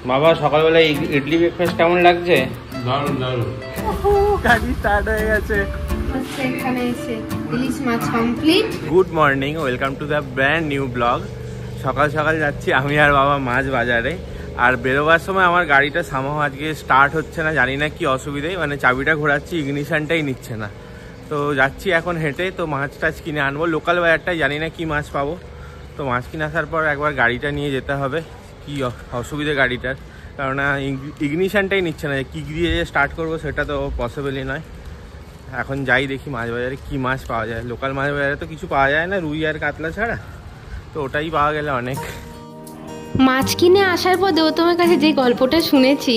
বাবা সকালবেলা ইডলি ব্রেকফাস্ট কেমন লাগছে? দারুণ দারুণ। গাড়ি স্টার্ট হয়ে গেছে। এখানে এসে ইলিশ মাছ complete. Good morning, welcome to the brand new blog. সকাল সকাল যাচ্ছি আমি আর বাবা মাছ বাজারে। আর বেরোবার সময় আমার গাড়িটা সামহ আজকে স্টার্ট হচ্ছে না, জানি না কি অসুবিধে, মানে চাবিটা ঘোরাচ্ছি ইগনিশনটাই নিচ্ছে না। তো যাচ্ছি এখন হেঁটে, তো মাছ টাছ কিনে আনবো লোকাল বাজারটাই, জানি না কি মাছ পাবো। তো মাছ কিনে আসার পর একবার গাড়িটা নিয়ে যেতে হবে। কি অসুবিধে গাড়িটার, কারণ ইগনিশনটাই নিচ্ছে না, কি দিয়ে যে স্টার্ট করবো সেটা তো পসিবলই নয়। এখন যাই দেখি মাছ বাজারে কি মাছ পাওয়া যায়। লোকাল মাছ বাজারে তো কিছু পাওয়া যায় না, রুই আর কাতলা ছাড়া, তো ওটাই পাওয়া গেলে অনেক। মাছ কিনে আসার পর তোমার কাছে যে গল্পটা শুনেছি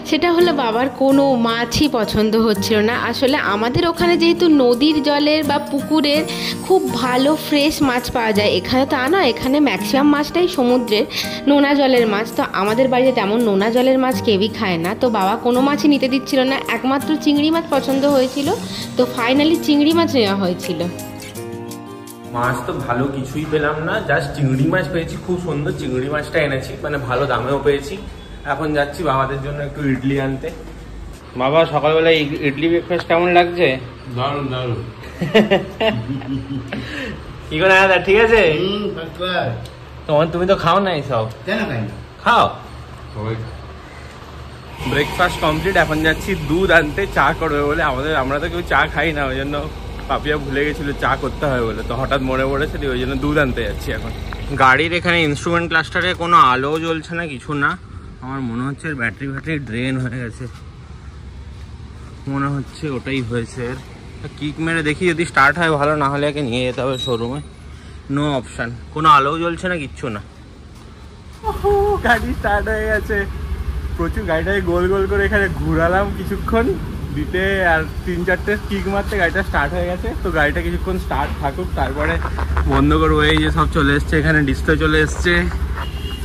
সেটা হলো বাবার কোনো মাছই পছন্দ হচ্ছিল না। আসলে আমাদের ওখানে যেহেতু নদীর জলের বা পুকুরের খুব ভালো ফ্রেশ মাছ পাওয়া যায়, এখানে তো আনা, এখানে ম্যাক্সিমাম মাছটাই সমুদ্রের নোনা জলের মাছ। তো আমাদের বাড়িতে তেমন নোনা জলের মাছ কেউই খায় না, তো বাবা কোনো মাছই নিতে দিচ্ছিল না। একমাত্র চিংড়ি মাছ পছন্দ হয়েছিল, তো ফাইনালি চিংড়ি মাছ নেওয়া হয়েছিল। মাছ তো ভালো কিছুই পেলাম না, জাস্ট চিংড়ি মাছ পেয়েছি, খুব সুন্দর চিংড়ি মাছটা এনেছি, মানে ভালো দামেও পেয়েছি। এখন যাচ্ছি বাবাদের জন্য একটু ইডলি আনতে। বাবা সকালবেলা ইডলি ব্রেকফাস্ট কেমন লাগছে? দারুণ দারুণ। কি করে দাদা, ঠিক আছে? তুমি তো খাও না এইসব? কেন খাই না? খাও। সবাই ব্রেকফাস্ট কমপ্লিট, এখন যাচ্ছি দুধ আনতে, চা করবে বলে। আমরা তো কেউ চা খাই না, ওই জন্য পাপিয়া ভুলে গেছিল চা করতে হবে বলে, তো হঠাৎ মনে পড়েছে, ওই জন্য দুধ আনতে যাচ্ছি এখন। গাড়ির এখানে ইনস্ট্রুমেন্ট ক্লাস্টারে কোনো আলো জ্বলছে না, কিছু না। আমার মনে হচ্ছে ব্যাটারি ড্রেন হয়ে গেছে, মনে হচ্ছে ওটাই হয়েছে। কিক মেরে দেখি, যদি স্টার্ট হয় ভালো, না হলে একে নিয়ে যেতে হবে শোরুমে। নো অপশান, কোনো আলোও জ্বলছে না, কিচ্ছু না। গাড়ি স্টার্ট হয়ে গেছে, প্রচুর গাড়িটাকে গোল গোল করে এখানে ঘুরালাম কিছুক্ষণ দিতে, আর 3-4টে কিক মারতে গাড়িটা স্টার্ট হয়ে গেছে। তো গাড়িটা কিছুক্ষণ স্টার্ট থাকুক, তারপরে বন্ধ করবো। এই যে সব চলে এসছে, এখানে ডিসপ্লে চলে এসছে,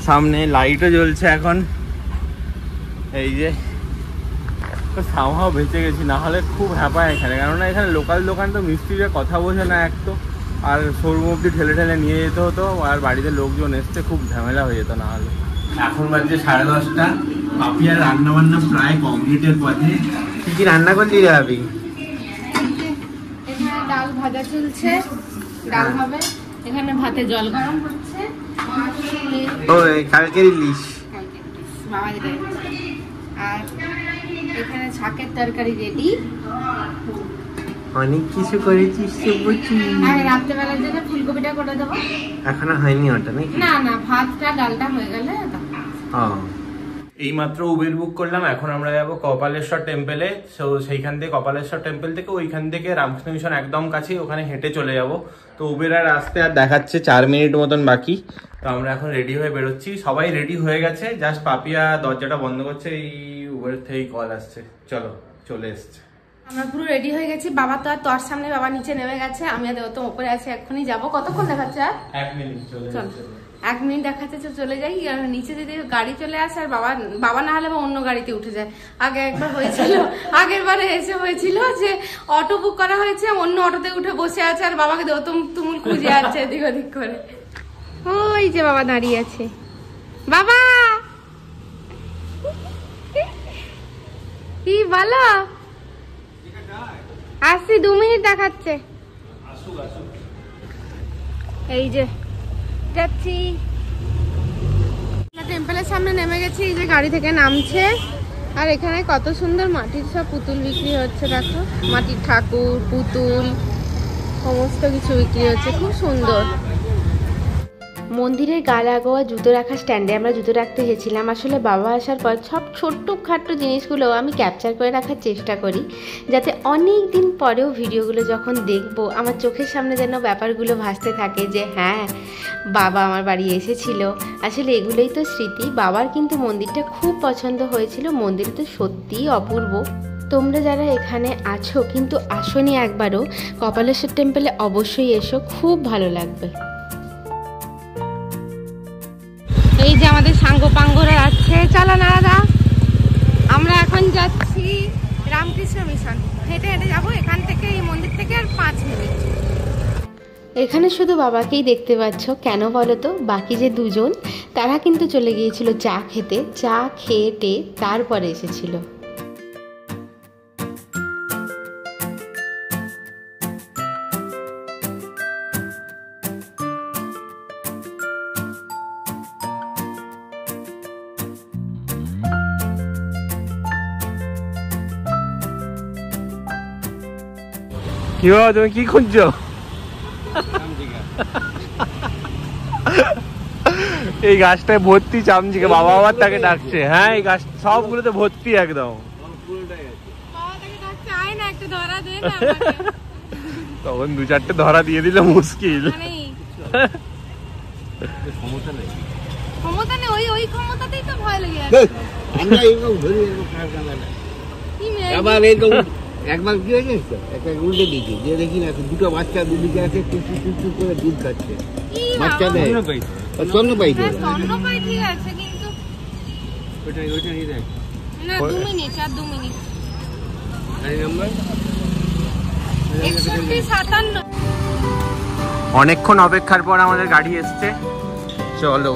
সামনে লাইটও জ্বলছে এখন। এই যে সামহাও বেঁচে গেছি, না হলে খুব হ্যাপায় এখানে, কেননা এখানে লোকাল দোকান তো মিস্ত্রিরা কথা বোঝে না এক তো, আর শোরুম অব্দি ঠেলে ঠেলে নিয়ে যেতে হতো, আর বাড়িতে লোকজন এসছে খুব ঝামেলা হয়ে যেত না হলে। এখন বাজছে 10:30, পাপিয়ার রান্না বান্না প্রায় কমপ্লিটের পথে। কি কি রান্না করলি রে আপনি? এখানে ডাল ভাজা চলছে, ডাল হবে। এখানে ভাতে জল গরম হচ্ছে। ও কালকের ইলিশ বাবা যেটা, আর এখানে শাকের তরকারি রেডি। অনেক কিছু করেছিস বুঝছি। আর রাত্রেবেলার জন্য ফুলকপিটা করে দেবো। এখনো হয়নি ওটা নাকি? না না, ভাতটা ডালটা হয়ে গেলে। এইমাত্র উবের বুক করলাম, এখন আমরা যাবো কপালেশ্বর টেম্পেলে। তো সেইখান থেকে কপালেশ্বর টেম্পল থেকে, ওইখান থেকে রামকৃষ্ণ মিশন একদম কাছেই, ওখানে হেঁটে চলে যাব। তো উবের আর আসতে আর দেখাচ্ছে 4 মিনিট মতন বাকি। তো আমরা এখন রেডি হয়ে বেরোচ্ছি, সবাই রেডি হয়ে গেছে, জাস্ট পাপিয়া দরজাটা বন্ধ করছে, এই উবের থেকেই কল আসছে, চলো চলে এসছে। আমরা পুরো রেডি হয়ে গেছি। বাবা তো আর তোর সামনে, বাবা নিচে নেমে গেছে, আমি আর তো উপরে আছি, এক্ষুনি যাবো। কতক্ষণ দেখাচ্ছে? আর 1 মিনিট। চল 1 মিনিট দেখাচ্ছে, চলে যাই। আর নিচে যদি গাড়ি চলে আসে, আর বাবা না হলে অন্য গাড়িতে উঠে যায়। আগে একবার হয়েছিল, আগের বারে এসে হয়েছিল যে অটো বুক করা হয়েছে, অন্য অটোতে উঠে বসে আছে, আর বাবাকে তুমুল খুঁজে আছে এদিক ওদিক করে। ওই যে বাবা দাঁড়িয়ে আছে। বাবা কি বলো? আসছি, 2 মিনিট দেখাচ্ছে। এই যে যাচ্ছি, টেম্পলের সামনে নেমে গেছি। এই যে গাড়ি থেকে নামছে, আর এখানে কত সুন্দর মাটির সব পুতুল বিক্রি হচ্ছে, দেখো, মাটির ঠাকুর, পুতুল, সমস্ত কিছু বিক্রি হচ্ছে, খুব সুন্দর। মন্দিরের গা লাগোয়া জুতো রাখার স্ট্যান্ডে আমরা জুতো রাখতে গেছিলাম। আসলে বাবা আসার পর সব ছোট্ট খাট্ট জিনিসগুলো আমি ক্যাপচার করে রাখার চেষ্টা করি, যাতে অনেক দিন পরেও ভিডিওগুলো যখন দেখব আমার চোখের সামনে যেন ব্যাপারগুলো ভাসতে থাকে, যে হ্যাঁ বাবা আমার বাড়ি এসেছিল। আসলে এগুলোই তো স্মৃতি। বাবার কিন্তু মন্দিরটা খুব পছন্দ হয়েছিল, মন্দির তো সত্যিই অপূর্ব। তোমরা যারা এখানে আছো কিন্তু আসোনি একবারও, কপালেশ্বর টেম্পলে অবশ্যই এসো, খুব ভালো লাগবে। এই যে আমাদের সাঙ্গ পাঙ্গরা আছে, চলো না দাদা, আমরা এখন যাচ্ছি রামকৃষ্ণ মিশন। হেঁটে হেঁটে যাবো এখান থেকে, এই মন্দির থেকে আর 5 মিনিট। এখানে শুধু বাবাকেই দেখতে পাচ্ছ, কেন বলো তো? বাকি যে দুজন তারা কিন্তু চলে গিয়েছিল চা খেতে, চা খেয়ে তারপরে এসেছিল। কি বাবা তুমি কি খুঁজছো? এই গাছটায় ভর্তি চামচিকা, বাবা আবার তাকে ডাকছে। হ্যাঁ এই গাছ সবগুলোতে ভর্তি একদম। তখন 2-4টে ধরা দিয়ে দিলে মুশকিল। ক্ষমতা নেই, ওই ক্ষমতাতেই তো ভয় লেগে যাচ্ছে। একবার কি হয়েছে একটা উল্টে দিয়েছি, দিয়ে দেখি না দুটো বাচ্চা দুদিকে আছে, টুকটুক করে দুধ খাচ্ছে। বাচ্চা দেয় স্তন্যপায়ী। স্তন্যপায়ী ঠিক আছে, কিন্তু ওইটা নিয়ে দেয় না। 2 মিনিট আর 2 মিনিট। গাড়ি নাম্বার 6157। অনেকক্ষণ অপেক্ষার পর আমাদের গাড়ি এসছে। চলো